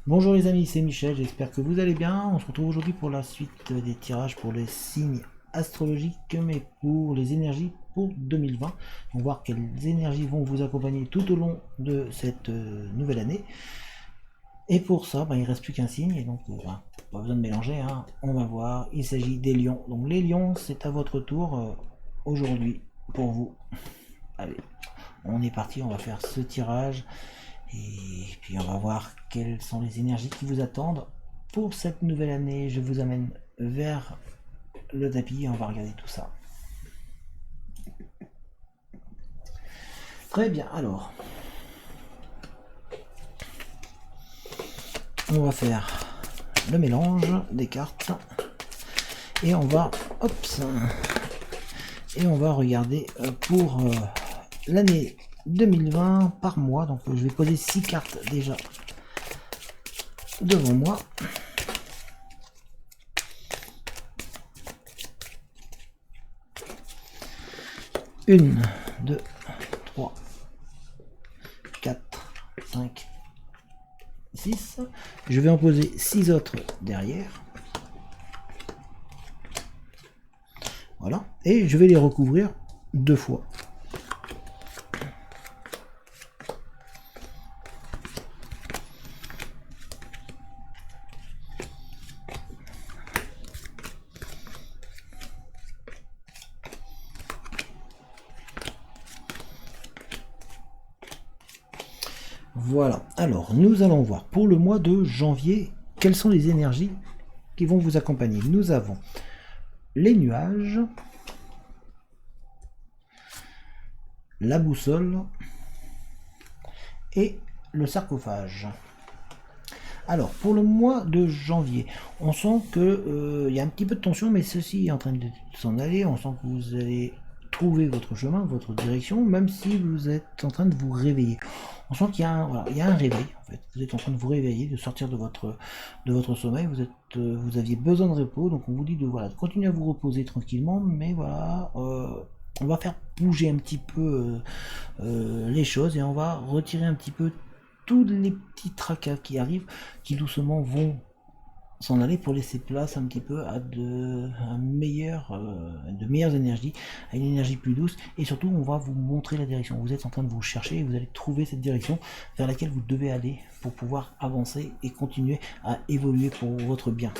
Bonjour les amis, c'est Michel, j'espère que vous allez bien. On se retrouve aujourd'hui pour la suite des tirages pour les signes astrologiques, mais pour les énergies pour 2020. On va voir quelles énergies vont vous accompagner tout au long de cette nouvelle année. Et pour ça, il ne reste plus qu'un signe, et donc pas besoin de mélanger, hein. On va voir, il s'agit des lions. Donc les lions, c'est à votre tour aujourd'hui pour vous. Allez, on est parti, on va faire ce tirage. Et puis on va voir quelles sont les énergies qui vous attendent pour cette nouvelle année. Je vous amène vers le tapis et on va regarder tout ça. Très bien, alors. On va faire le mélange des cartes. Et on va... Hop, et on va regarder pour l'année 2020 par mois. Donc je vais poser 6 cartes déjà devant moi. Une, 2, 3, 4, 5, 6. Je vais en poser 6 autres derrière. Voilà. Et je vais les recouvrir 2 fois. Voilà, alors nous allons voir pour le mois de janvier, quelles sont les énergies qui vont vous accompagner. Nous avons les nuages, la boussole et le sarcophage. Alors, pour le mois de janvier, on sent que y a un petit peu de tension, mais ceci est en train de s'en aller. On sent que vous allez trouver votre chemin, votre direction, même si vous êtes en train de vous réveiller. On sent qu'il y a un réveil, en fait. Vous êtes en train de vous réveiller, de sortir de votre sommeil. Vous aviez besoin de repos, donc on vous dit de continuer à vous reposer tranquillement, mais voilà, on va faire bouger un petit peu les choses et on va retirer un petit peu tous les petits tracas qui arrivent, qui doucement vont s'en aller pour laisser place un petit peu à de meilleures énergies, à une énergie plus douce, et surtout on va vous montrer la direction. Vous êtes en train de vous chercher et vous allez trouver cette direction vers laquelle vous devez aller pour pouvoir avancer et continuer à évoluer pour votre bien.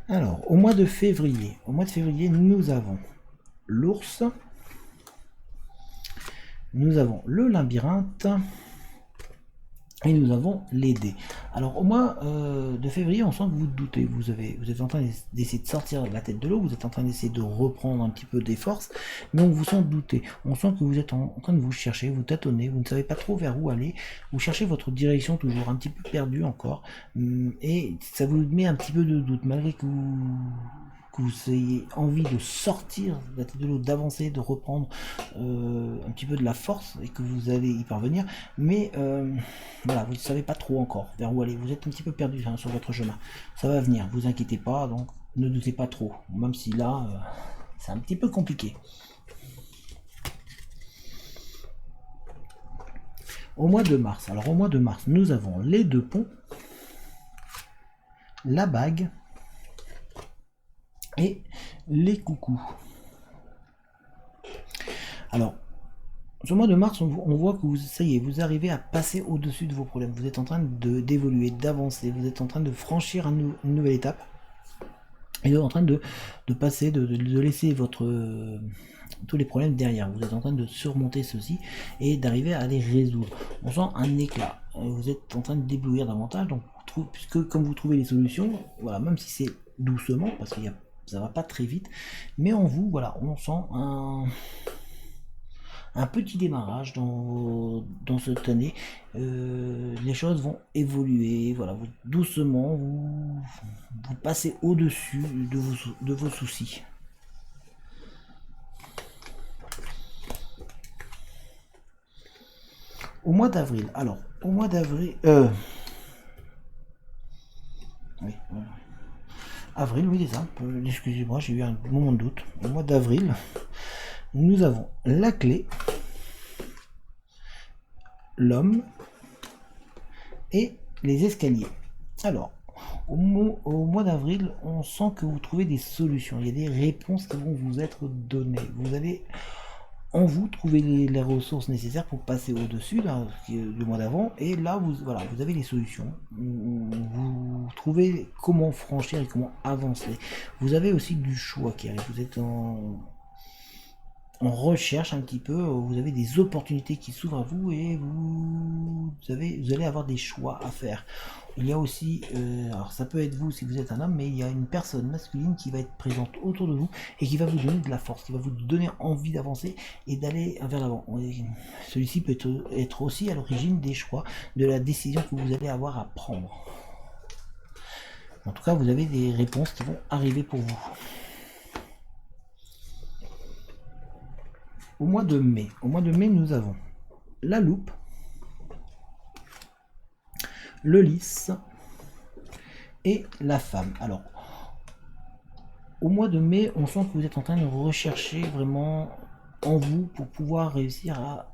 Alors, au mois de février, nous avons l'ours, nous avons le labyrinthe et nous avons les dés. Alors au mois de février, on sent que vous doutez, vous êtes en train d'essayer de sortir la tête de l'eau, vous êtes en train d'essayer de reprendre un petit peu des forces, mais on vous sent douter, on sent que vous êtes en train de vous chercher, vous tâtonnez, vous ne savez pas trop vers où aller, vous cherchez votre direction toujours un petit peu perdue encore, et ça vous met un petit peu de doute, malgré que vous ayez envie de sortir de la tête de l'eau, d'avancer, de reprendre un petit peu de la force et que vous allez y parvenir, mais voilà, vous ne savez pas trop encore vers où aller, vous êtes un petit peu perdu sur votre chemin. Ça va venir, vous inquiétez pas, donc ne doutez pas trop, même si là c'est un petit peu compliqué. Au mois de mars, alors au mois de mars, nous avons les 2 ponts, la bague et les coucous. Alors, ce mois de mars, on voit que ça y est, vous arrivez à passer au-dessus de vos problèmes. Vous êtes en train d'évoluer, d'avancer, vous êtes en train de franchir une nouvelle étape. Et vous êtes en train de passer, de laisser tous les problèmes derrière. Vous êtes en train de surmonter ceci et d'arriver à les résoudre. On sent un éclat. Vous êtes en train de déblouir davantage. Donc, puisque comme vous trouvez les solutions, voilà, même si c'est doucement, parce que ça va pas très vite, mais en vous, voilà, on sent un petit démarrage dans cette année. Les choses vont évoluer, voilà, doucement vous passez au-dessus de vos soucis. Au mois d'avril, alors au mois d'avril, oui, avril, oui, c'est ça, excusez-moi, j'ai eu un moment de doute. Au mois d'avril, nous avons la clé, l'homme et les escaliers. Alors, au mois d'avril, on sent que vous trouvez des solutions. Il y a des réponses qui vont vous être données. Vous allez en vous trouver les ressources nécessaires pour passer au-dessus du mois d'avant. Et là, voilà, vous avez les solutions. Vous trouvez comment franchir et comment avancer. Vous avez aussi du choix qui arrive. Vous êtes en recherche un petit peu, vous avez des opportunités qui s'ouvrent à vous et vous allez avoir des choix à faire. Il y a aussi, alors ça peut être vous si vous êtes un homme, mais il y a une personne masculine qui va être présente autour de vous et qui va vous donner de la force, qui va vous donner envie d'avancer et d'aller vers l'avant. Celui-ci peut être aussi à l'origine des choix, de la décision que vous allez avoir à prendre. En tout cas, vous avez des réponses qui vont arriver pour vous. Au mois de mai, nous avons la loupe, le lys et la femme. Alors, au mois de mai, on sent que vous êtes en train de rechercher vraiment en vous pour pouvoir réussir à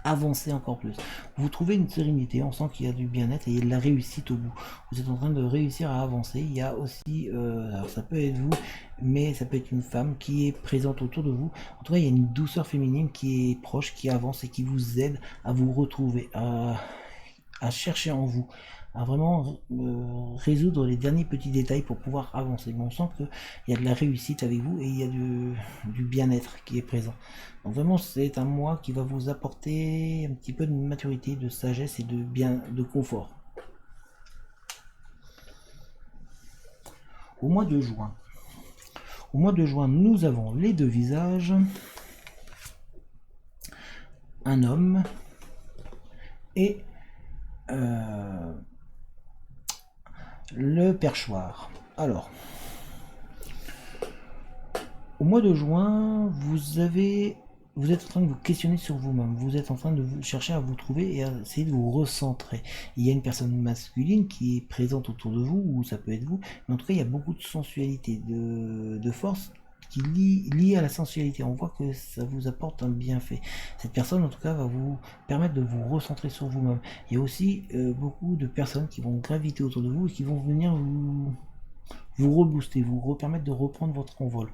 avancer encore plus. Vous trouvez une sérénité, on sent qu'il y a du bien-être et il y a de la réussite au bout. Vous êtes en train de réussir à avancer. Il y a aussi, alors ça peut être vous, mais ça peut être une femme qui est présente autour de vous. En tout cas, il y a une douceur féminine qui est proche, qui avance et qui vous aide à vous retrouver, à chercher en vous, à vraiment résoudre les derniers petits détails pour pouvoir avancer. Mais on sent qu'il y a de la réussite avec vous et il y a du bien-être qui est présent. Donc vraiment, c'est un mois qui va vous apporter un petit peu de maturité, de sagesse et de confort. Au mois de juin, nous avons les deux visages, un homme et le perchoir. Alors, au mois de juin, vous êtes en train de vous questionner sur vous-même, vous êtes en train de chercher à vous trouver et à essayer de vous recentrer. Il y a une personne masculine qui est présente autour de vous, ou ça peut être vous, mais en tout cas il y a beaucoup de sensualité, de force qui liée à la sensualité. On voit que ça vous apporte un bienfait. Cette personne en tout cas va vous permettre de vous recentrer sur vous-même. Il y a aussi beaucoup de personnes qui vont graviter autour de vous et qui vont venir vous rebooster, vous permettre de reprendre votre envol.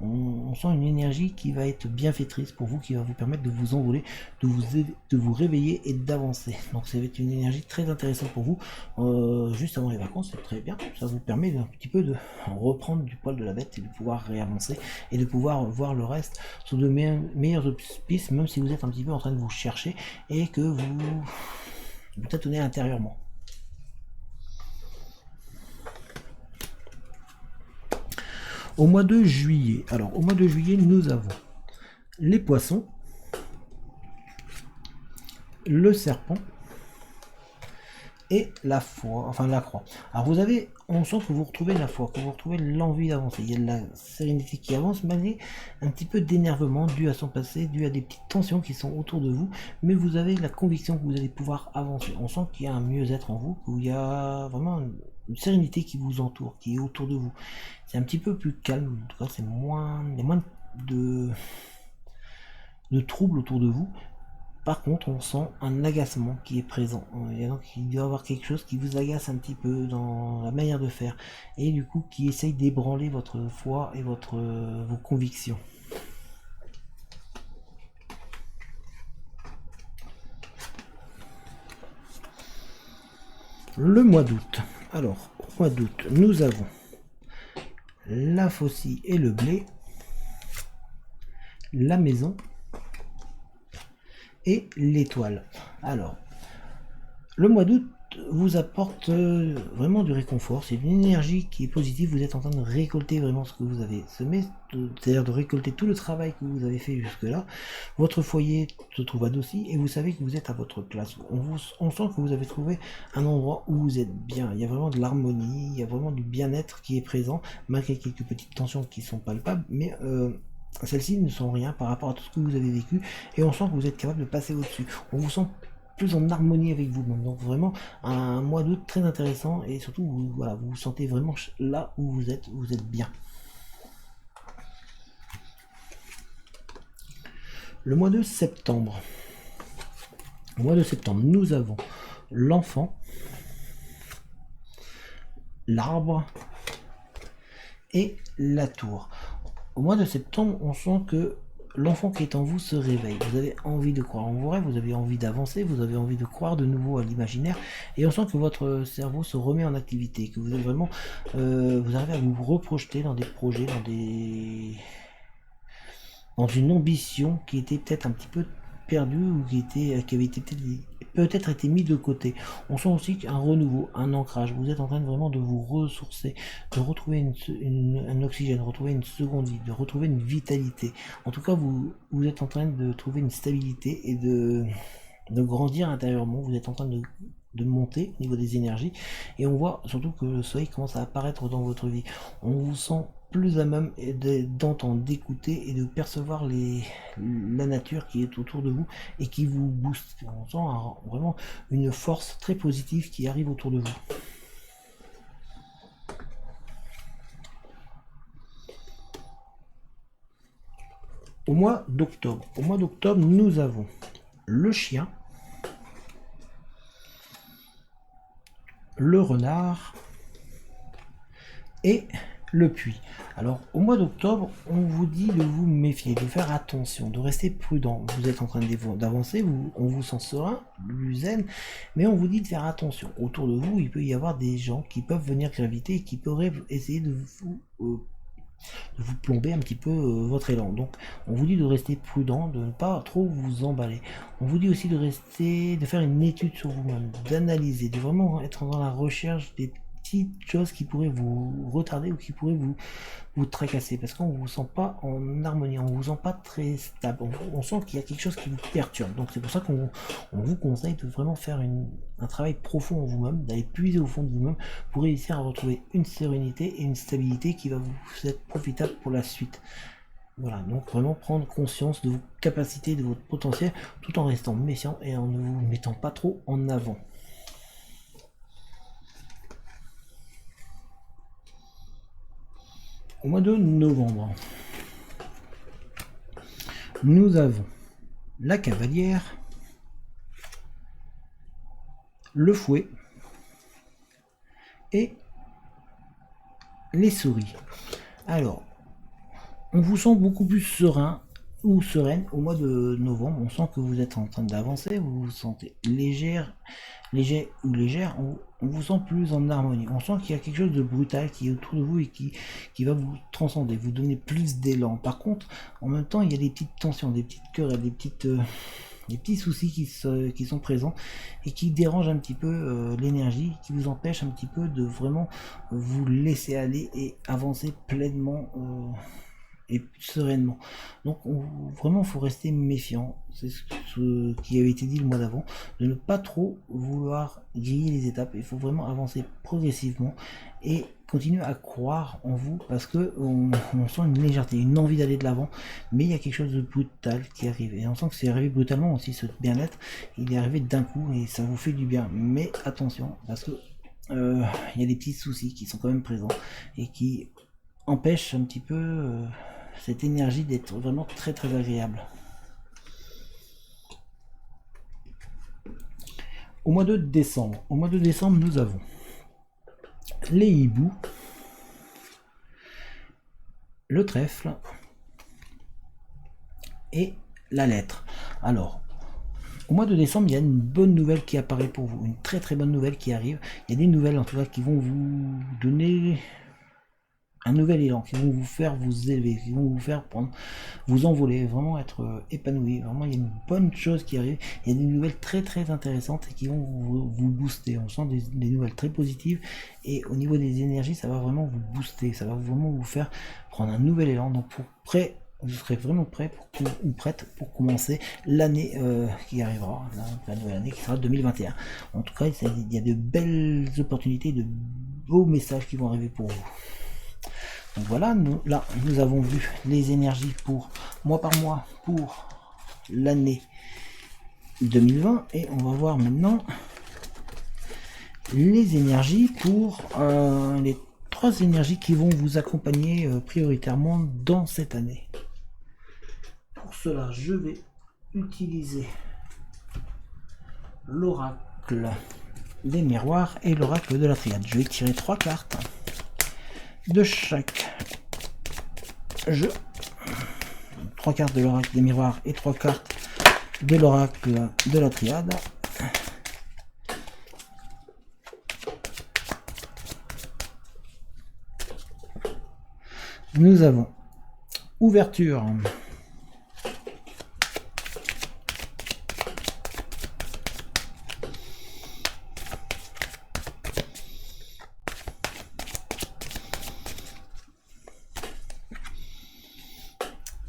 On sent une énergie qui va être bienfaitrice pour vous, qui va vous permettre de vous envoler, de vous réveiller et d'avancer. Donc ça va être une énergie très intéressante pour vous, juste avant les vacances, c'est très bien. Ça vous permet un petit peu de reprendre du poil de la bête et de pouvoir réavancer et de pouvoir voir le reste sous de meilleurs auspices, même si vous êtes un petit peu en train de vous chercher et que vous tâtonnez intérieurement. Au mois de juillet, nous avons les poissons, le serpent et la croix. Alors on sent que vous retrouvez la foi, que vous retrouvez l'envie d'avancer. Il y a de la sérénité qui avance, malgré un petit peu d'énervement dû à son passé, dû à des petites tensions qui sont autour de vous, mais vous avez la conviction que vous allez pouvoir avancer. On sent qu'il y a un mieux-être en vous, qu'il y a vraiment une sérénité qui vous entoure, qui est autour de vous. C'est un petit peu plus calme, en tout cas il y a moins de troubles autour de vous. Par contre, on sent un agacement qui est présent. Il doit y avoir quelque chose qui vous agace un petit peu dans la manière de faire, et du coup qui essaye d'ébranler votre foi et vos convictions. Le mois d'août. Alors, au mois d'août, nous avons la faucille et le blé, la maison et l'étoile. Alors, le mois d'août vous apporte vraiment du réconfort, c'est une énergie qui est positive, vous êtes en train de récolter vraiment ce que vous avez semé, c'est-à-dire de récolter tout le travail que vous avez fait jusque-là. Votre foyer se trouve adouci et vous savez que vous êtes à votre place. On sent que vous avez trouvé un endroit où vous êtes bien, il y a vraiment de l'harmonie, il y a vraiment du bien-être qui est présent, malgré quelques petites tensions qui sont palpables, mais celles-ci ne sont rien par rapport à tout ce que vous avez vécu, et on sent que vous êtes capable de passer au-dessus. On vous sent plus en harmonie avec vous-même. Donc vraiment un mois d'août très intéressant, et surtout vous vous sentez vraiment là où vous êtes bien. Le mois de septembre. Au mois de septembre, nous avons l'enfant, l'arbre et la tour. Au mois de septembre, on sent que l'enfant qui est en vous se réveille. Vous avez envie de croire en vos rêves, vous avez envie d'avancer, vous avez envie de croire de nouveau à l'imaginaire, et on sent que votre cerveau se remet en activité, que vous êtes vraiment, vous arrivez à vous reprojeter dans des projets, dans une ambition qui était peut-être un petit peu perdue ou qui avait été peut-être été mis de côté. On sent aussi un renouveau, un ancrage. Vous êtes en train de vraiment de vous ressourcer, de retrouver un oxygène, retrouver une seconde vie, de retrouver une vitalité. En tout cas, vous êtes en train de trouver une stabilité et de grandir intérieurement. Vous êtes en train de monter au niveau des énergies, et on voit surtout que le soleil commence à apparaître dans votre vie. On vous sent plus à même d'entendre, d'écouter et de percevoir la nature qui est autour de vous et qui vous booste. On sent vraiment une force très positive qui arrive autour de vous. Au mois d'octobre, nous avons le chien, le renard et le puits. Alors au mois d'octobre, on vous dit de vous méfier, de faire attention, de rester prudent. Vous êtes en train d'avancer, on vous sent serein, zen, mais on vous dit de faire attention. Autour de vous, il peut y avoir des gens qui peuvent venir graviter et qui pourraient essayer de vous plomber un petit peu votre élan. Donc on vous dit de rester prudent, de ne pas trop vous emballer. On vous dit aussi de faire une étude sur vous-même, d'analyser, de vraiment être dans la recherche des petites choses qui pourraient vous retarder ou qui pourraient vous tracasser, parce qu'on vous sent pas en harmonie, on vous sent pas très stable, on sent qu'il y a quelque chose qui vous perturbe. Donc c'est pour ça qu'on vous conseille de vraiment faire un travail profond en vous-même, d'aller puiser au fond de vous-même pour réussir à retrouver une sérénité et une stabilité qui va vous être profitable pour la suite. Voilà, donc vraiment prendre conscience de vos capacités, de votre potentiel, tout en restant méfiant et en ne vous mettant pas trop en avant. Au mois de novembre, nous avons la cavalière, le fouet et les souris. Alors, on vous sent beaucoup plus serein ou sereine au mois de novembre. On sent que vous êtes en train d'avancer, vous vous sentez léger ou légère, on vous sent plus en harmonie. On sent qu'il y a quelque chose de brutal qui est autour de vous et qui va vous transcender, vous donner plus d'élan. Par contre, en même temps, il y a des petites tensions, des petites querelles, des petits soucis qui sont présents et qui dérangent un petit peu l'énergie, qui vous empêchent un petit peu de vraiment vous laisser aller et avancer pleinement et sereinement. Donc vraiment, il faut rester méfiant. C'est ce qui avait été dit le mois d'avant, de ne pas trop vouloir griller les étapes. Il faut vraiment avancer progressivement et continuer à croire en vous, parce que on sent une légèreté, une envie d'aller de l'avant, mais il y a quelque chose de brutal qui arrive, et on sent que c'est arrivé brutalement aussi. Ce bien-être, il est arrivé d'un coup et ça vous fait du bien, mais attention, parce que il y a des petits soucis qui sont quand même présents et qui empêchent un petit peu cette énergie d'être vraiment très très agréable. Au mois de décembre, nous avons les hiboux, le trèfle et la lettre. Alors, au mois de décembre, il y a une bonne nouvelle qui apparaît pour vous, une très très bonne nouvelle qui arrive. Il y a des nouvelles en tout cas qui vont vous donner un nouvel élan, qui vont vous faire vous élever, qui vont vous faire vous envoler, vraiment être épanoui. Vraiment, il y a une bonne chose qui arrive. Il y a des nouvelles très très intéressantes et qui vont vous booster. On sent des nouvelles très positives, et au niveau des énergies, ça va vraiment vous booster, ça va vraiment vous faire prendre un nouvel élan. Donc vous serez vraiment prêt ou prête pour commencer l'année qui arrivera, la nouvelle année qui sera 2021. En tout cas, il y a de belles opportunités, de beaux messages qui vont arriver pour vous. Donc voilà, nous avons vu les énergies pour mois par mois pour l'année 2020, et on va voir maintenant les énergies pour les 3 énergies qui vont vous accompagner prioritairement dans cette année. Pour cela, je vais utiliser l'oracle des miroirs et l'oracle de la triade. Je vais tirer 3 cartes de chaque jeu. 3 cartes de l'oracle des miroirs et 3 cartes de l'oracle de la triade. Nous avons ouverture,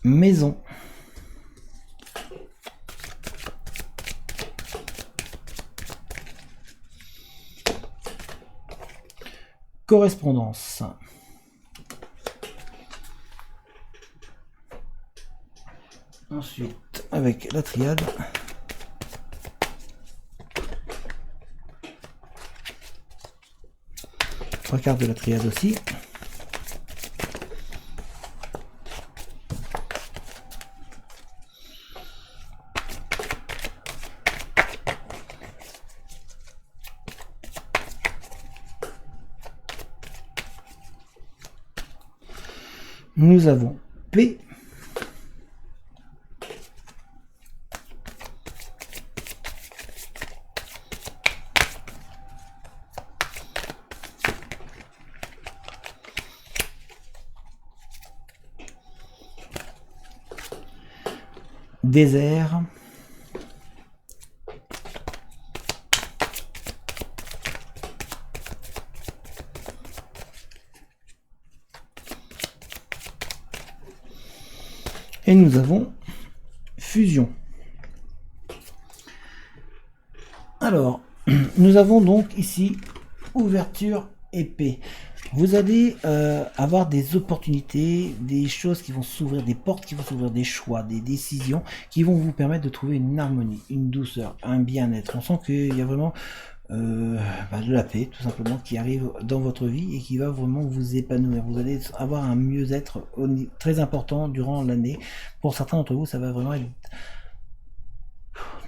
maison, correspondance, ensuite avec la triade, trois cartes de la triade aussi. Nous avons P, désert, et nous avons fusion. Alors, nous avons donc ici ouverture épée. Vous allez avoir des opportunités, des choses qui vont s'ouvrir, des portes qui vont s'ouvrir, des choix, des décisions qui vont vous permettre de trouver une harmonie, une douceur, un bien-être. On sent qu'il y a vraiment de la paix, tout simplement, qui arrive dans votre vie et qui va vraiment vous épanouir. Vous allez avoir un mieux-être très important durant l'année. Pour certains d'entre vous, ça va vraiment être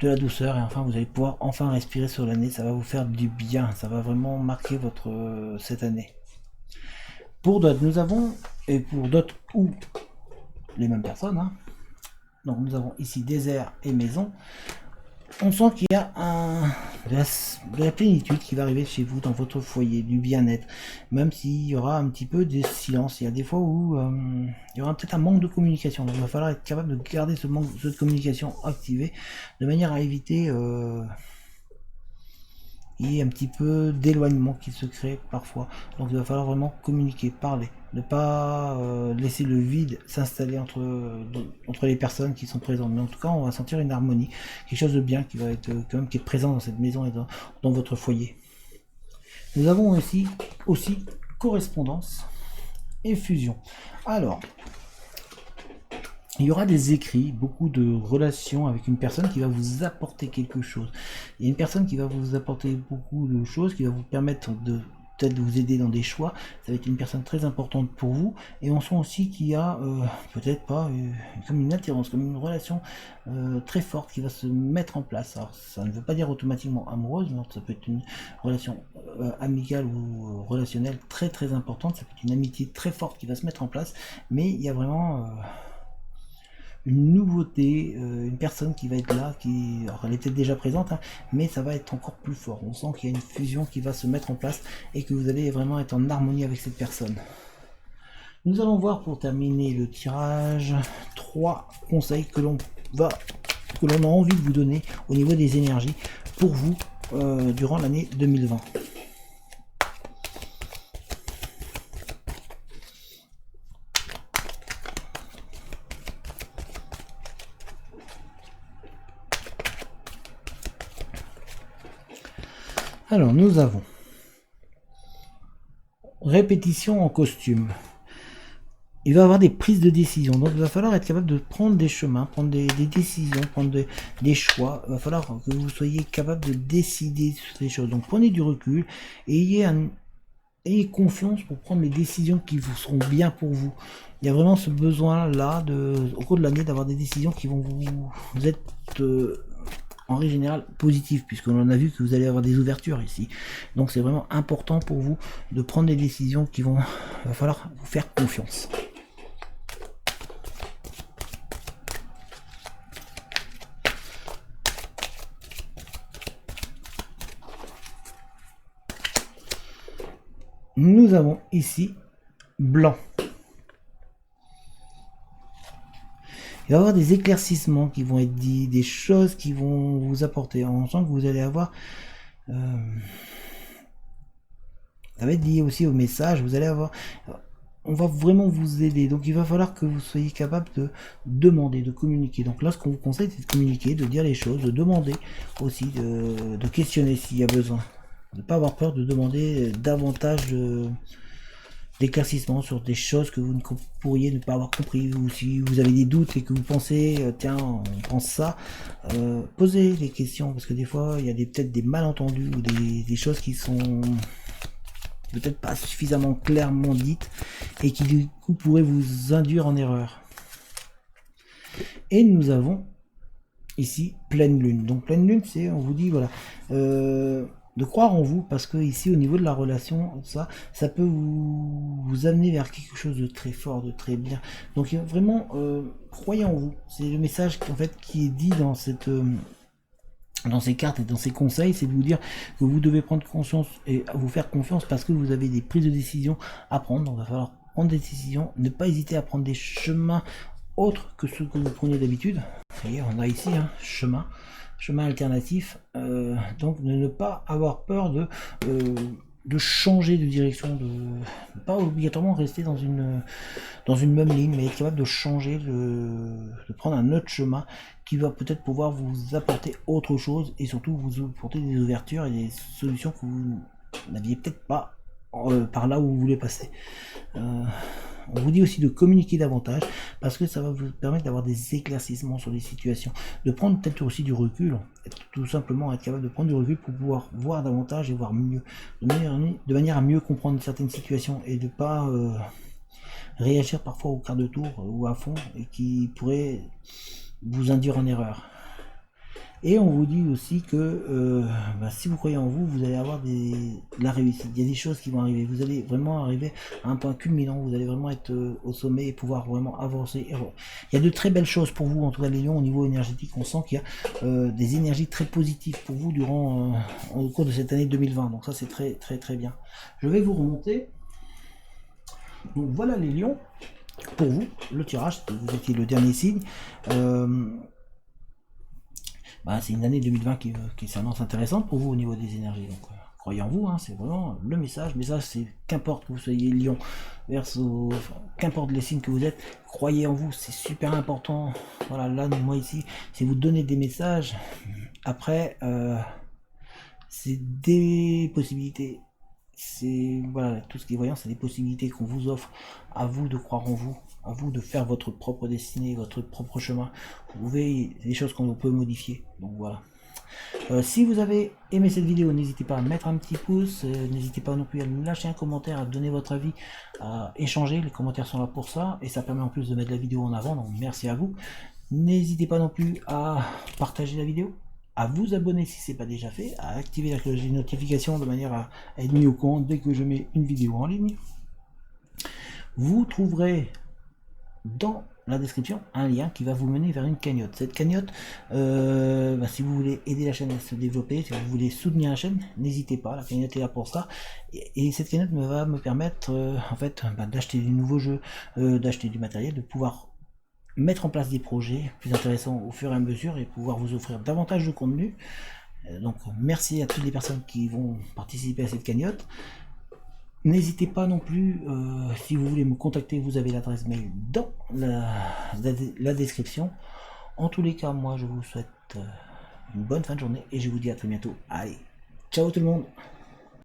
de la douceur et enfin vous allez pouvoir enfin respirer sur l'année. Ça va vous faire du bien, ça va vraiment marquer votre cette année. Pour d'autres, nous avons, et pour d'autres ou les mêmes personnes, hein, donc nous avons ici désert et maison. On sent qu'il y a de la plénitude qui va arriver chez vous, dans votre foyer, du bien-être, même s'il y aura un petit peu de silence. Il y a des fois où il y aura peut-être un manque de communication, donc il va falloir être capable de garder ce manque de communication activé, de manière à éviter il y a un petit peu d'éloignement qui se crée parfois. Donc il va falloir vraiment communiquer, parler, ne pas laisser le vide s'installer entre les personnes qui sont présentes. Mais en tout cas, on va sentir une harmonie, quelque chose de bien qui va être quand même qui est présent dans cette maison et dans votre foyer. Nous avons aussi correspondance et fusion. Alors, il y aura des écrits, beaucoup de relations avec une personne qui va vous apporter quelque chose. Il y a une personne qui va vous apporter beaucoup de choses, qui va vous permettre de peut-être vous aider dans des choix. Ça va être une personne très importante pour vous. Et on sent aussi qu'il y a peut-être pas comme une attirance, comme une relation très forte qui va se mettre en place. Alors ça ne veut pas dire automatiquement amoureuse, mais ça peut être une relation amicale ou relationnelle très très importante. Ça peut être une amitié très forte qui va se mettre en place. Mais il y a vraiment une nouveauté, une personne qui va être là, alors elle est peut-être déjà présente, hein, mais ça va être encore plus fort. On sent qu'il y a une fusion qui va se mettre en place et que vous allez vraiment être en harmonie avec cette personne. Nous allons voir pour terminer le tirage 3 conseils que l'on a envie de vous donner au niveau des énergies pour vous durant l'année 2020. Alors, nous avons répétition en costume. Il va y avoir des prises de décision. Donc, il va falloir être capable de prendre des chemins, prendre des décisions, prendre des choix. Il va falloir que vous soyez capable de décider sur ces choses. Donc, prenez du recul et ayez confiance pour prendre les décisions qui vous seront bien pour vous. Il y a vraiment ce besoin-là, au cours de l'année, d'avoir des décisions qui vont vous être en règle générale positif, puisqu'on en a vu que vous allez avoir des ouvertures ici. Donc c'est vraiment important pour vous de prendre des décisions qui vont, va falloir vous faire confiance. Nous avons ici blanc. Il va y avoir des éclaircissements qui vont être dits, des choses qui vont vous apporter. On sent que vous allez avoir... ça va être lié aussi au message. Vous allez avoir... On va vraiment vous aider. Donc il va falloir que vous soyez capable de demander, de communiquer. Donc là, ce qu'on vous conseille, c'est de communiquer, de dire les choses, de demander aussi, de questionner s'il y a besoin. De ne pas avoir peur de demander davantage d'éclaircissement sur des choses que vous ne pourriez ne pas avoir compris, ou si vous avez des doutes et que vous pensez tiens on pense ça, posez les questions, parce que des fois il y a peut-être des malentendus ou des choses qui sont peut-être pas suffisamment clairement dites et qui du coup pourraient vous induire en erreur. Et nous avons ici pleine lune. Donc pleine lune, c'est, on vous dit voilà, de croire en vous, parce que ici au niveau de la relation, ça peut vous amener vers quelque chose de très fort, de très bien. Donc vraiment croyez en vous. C'est le message en fait qui est dit dans cette dans ces cartes et dans ces conseils, c'est de vous dire que vous devez prendre conscience et vous faire confiance, parce que vous avez des prises de décision à prendre. Donc il va falloir prendre des décisions, ne pas hésiter à prendre des chemins autres que ceux que vous preniez d'habitude. Vous voyez, on a ici un chemin alternatif, donc de ne pas avoir peur de changer de direction, de ne pas obligatoirement rester dans une même ligne, mais être capable de changer, de prendre un autre chemin qui va peut-être pouvoir vous apporter autre chose, et surtout vous apporter des ouvertures et des solutions que vous n'aviez peut-être pas par là où vous voulez passer. On vous dit aussi de communiquer davantage, parce que ça va vous permettre d'avoir des éclaircissements sur les situations, de prendre peut-être aussi du recul, tout simplement être capable de prendre du recul pour pouvoir voir davantage et voir mieux, de manière à mieux comprendre certaines situations, et de pas réagir parfois au quart de tour ou à fond, et qui pourrait vous induire en erreur. Et on vous dit aussi que si vous croyez en vous, vous allez avoir de la réussite. Il y a des choses qui vont arriver. Vous allez vraiment arriver à un point culminant. Vous allez vraiment être au sommet et pouvoir vraiment avancer. Il y a de très belles choses pour vous, en tout cas les lions, au niveau énergétique. On sent qu'il y a des énergies très positives pour vous durant au cours de cette année 2020. Donc ça, c'est très très très bien. Je vais vous remonter. Donc voilà les lions. Pour vous, le tirage, vous étiez le dernier signe. C'est une année 2020 qui s'annonce intéressante pour vous au niveau des énergies. Donc croyez en vous, hein, c'est vraiment le message. Mais ça, c'est qu'importe que vous soyez lion, verso, qu'importe les signes que vous êtes, croyez en vous, c'est super important. Voilà, là, moi ici, c'est vous donner des messages. Après, c'est des possibilités. C'est voilà, tout ce qui est voyant, c'est des possibilités qu'on vous offre. À vous de croire en vous, à vous de faire votre propre destinée, votre propre chemin. Vous pouvez, des choses qu'on peut modifier. Donc voilà. Si vous avez aimé cette vidéo, n'hésitez pas à mettre un petit pouce, n'hésitez pas non plus à lâcher un commentaire, à donner votre avis, à échanger. Les commentaires sont là pour ça, et ça permet en plus de mettre la vidéo en avant. Donc merci à vous. N'hésitez pas non plus à partager la vidéo, à vous abonner si ce n'est pas déjà fait, à activer la cloche des notifications de manière à être mis au courant dès que je mets une vidéo en ligne. Vous trouverez dans la description un lien qui va vous mener vers une cagnotte. Cette cagnotte, si vous voulez aider la chaîne à se développer, si vous voulez soutenir la chaîne, n'hésitez pas, la cagnotte est là pour ça. Et cette cagnotte va me permettre d'acheter des nouveaux jeux, d'acheter du matériel, de pouvoir mettre en place des projets plus intéressants au fur et à mesure, et pouvoir vous offrir davantage de contenu. Donc merci à toutes les personnes qui vont participer à cette cagnotte. N'hésitez pas non plus, si vous voulez me contacter, vous avez l'adresse mail dans la description. En tous les cas, moi je vous souhaite une bonne fin de journée, et je vous dis à très bientôt. Allez, ciao tout le monde!